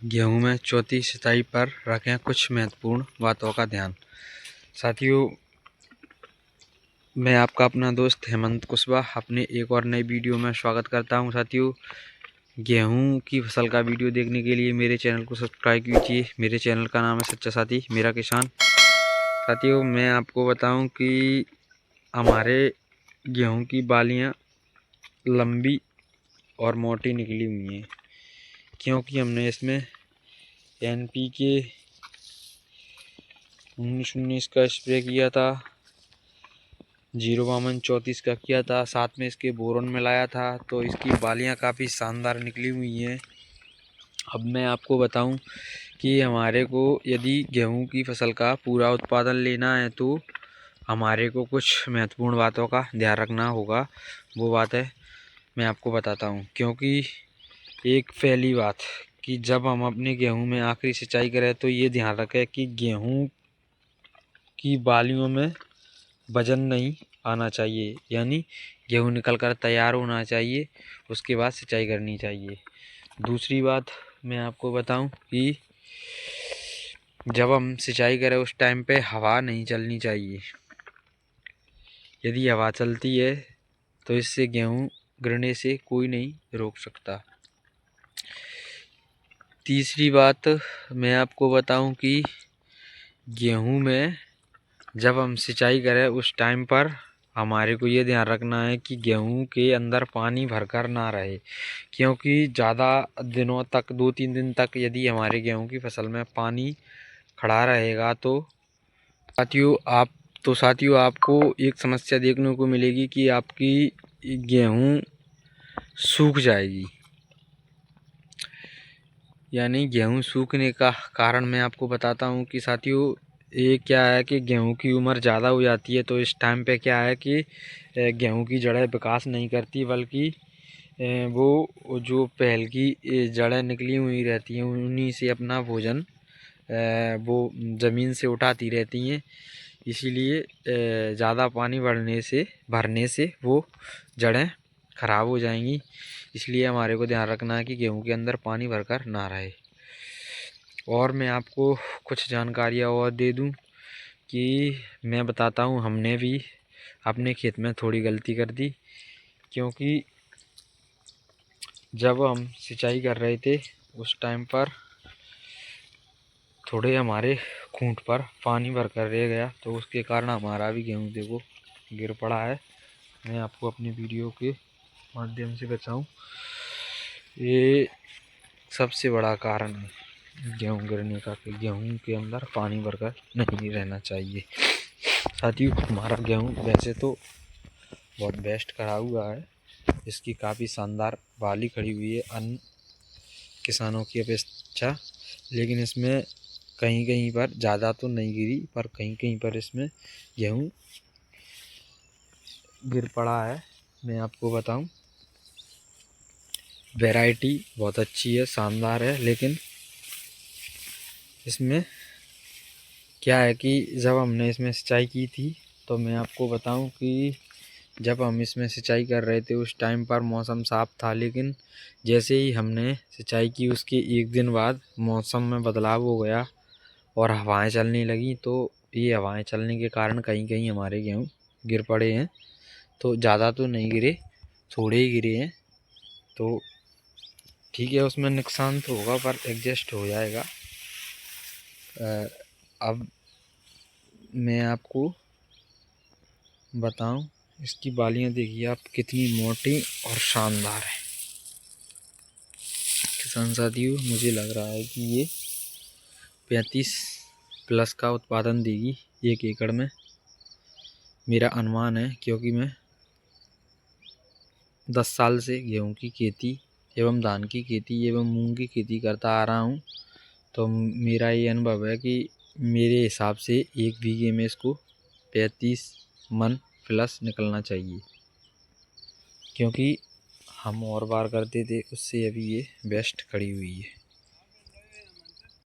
गेहूं में चौथी सिंचाई पर रखें कुछ महत्वपूर्ण बातों का ध्यान। साथियों, मैं आपका अपना दोस्त हेमंत कुशवाहा अपने एक और नई वीडियो में स्वागत करता हूं। साथियों, गेहूं की फसल का वीडियो देखने के लिए मेरे चैनल को सब्सक्राइब कीजिए। मेरे चैनल का नाम है सच्चा साथी मेरा किसान। साथियों, मैं आपको बताऊं कि हमारे गेहूं की बालियां लंबी और मोटी निकली हुई हैं, क्योंकि हमने इसमें NPK 19 का स्प्रे किया था, 052 का किया था, साथ में इसके बोरोन मिलाया था। तो इसकी बालियां काफ़ी शानदार निकली हुई हैं। अब मैं आपको बताऊं कि हमारे को यदि गेहूं की फसल का पूरा उत्पादन लेना है तो हमारे को कुछ महत्वपूर्ण बातों का ध्यान रखना होगा। वो बात है मैं आपको बताता हूं। क्योंकि एक पहली बात कि जब हम अपने गेहूं में आखिरी सिंचाई करें तो ये ध्यान रखें कि गेहूं की बालियों में वजन नहीं आना चाहिए, यानी गेहूं निकल कर तैयार होना चाहिए, उसके बाद सिंचाई करनी चाहिए। दूसरी बात मैं आपको बताऊं कि जब हम सिंचाई करें उस टाइम पे हवा नहीं चलनी चाहिए। यदि हवा चलती है तो इससे गेहूं गिरने से कोई नहीं रोक सकता। तीसरी बात मैं आपको बताऊं कि गेहूं में जब हम सिंचाई करें उस टाइम पर हमारे को ये ध्यान रखना है कि गेहूं के अंदर पानी भरकर ना रहे, क्योंकि ज़्यादा दिनों तक 2-3 दिन तक यदि हमारे गेहूं की फसल में पानी खड़ा रहेगा तो साथियों आपको एक समस्या देखने को मिलेगी कि आपकी गेहूं सूख जाएगी। यानी गेहूं सूखने का कारण मैं आपको बताता हूं कि साथियों, ये क्या है कि गेहूं की उम्र ज़्यादा हो जाती है तो इस टाइम पे क्या है कि गेहूं की जड़ें विकास नहीं करती, बल्कि वो जो पहल की जड़ें निकली हुई रहती हैं उन्हीं से अपना भोजन वो ज़मीन से उठाती रहती हैं। इसीलिए ज़्यादा पानी भरने से वो जड़ें खराब हो जाएंगी। इसलिए हमारे को ध्यान रखना है कि गेहूं के अंदर पानी भरकर ना रहे। और मैं आपको कुछ जानकारियाँ और दे दूं कि मैं बताता हूं, हमने भी अपने खेत में थोड़ी गलती कर दी। क्योंकि जब हम सिंचाई कर रहे थे उस टाइम पर थोड़े हमारे खूंट पर पानी भरकर रह गया, तो उसके कारण हमारा भी गेहूं देखो गिर पड़ा है। मैं आपको अपनी वीडियो के माध्यम से बचाऊं, ये सबसे बड़ा कारण है गेहूं गिरने का कि गेहूं के अंदर पानी भरकर नहीं रहना चाहिए। साथियों, हमारा गेहूं वैसे तो बहुत बेस्ट खड़ा हुआ है, इसकी काफ़ी शानदार बाली खड़ी हुई है अन्य किसानों की अपेक्षा, लेकिन इसमें कहीं कहीं पर ज़्यादा तो नहीं गिरी, पर कहीं कहीं पर इसमें गेहूं गिर पड़ा है। मैं आपको बताऊं, वैरायटी बहुत अच्छी है, शानदार है, लेकिन इसमें क्या है कि जब हमने इसमें सिंचाई की थी तो मैं आपको बताऊं कि जब हम इसमें सिंचाई कर रहे थे उस टाइम पर मौसम साफ था, लेकिन जैसे ही हमने सिंचाई की उसके एक दिन बाद मौसम में बदलाव हो गया और हवाएं चलने लगी। तो ये हवाएं चलने के कारण कहीं कहीं हमारे गेहूँ गिर पड़े हैं। तो ज़्यादा तो नहीं गिरे, थोड़े ही गिरे हैं। तो ठीक है, उसमें नुकसान तो होगा पर एडजस्ट हो जाएगा। अब मैं आपको बताऊं, इसकी बालियां देखिए आप कितनी मोटी और शानदार है। किसान साथियों, मुझे लग रहा है कि ये 35+ का उत्पादन देगी 1 एकड़ में, मेरा अनुमान है। क्योंकि मैं 10 साल से गेहूं की खेती एवं धान की खेती एवं मूंग की खेती करता आ रहा हूं, तो मेरा ये अनुभव है कि मेरे हिसाब से 1 बीघे में इसको 35 मन प्लस निकलना चाहिए। क्योंकि हम और बार करते थे उससे अभी ये बेस्ट खड़ी हुई है।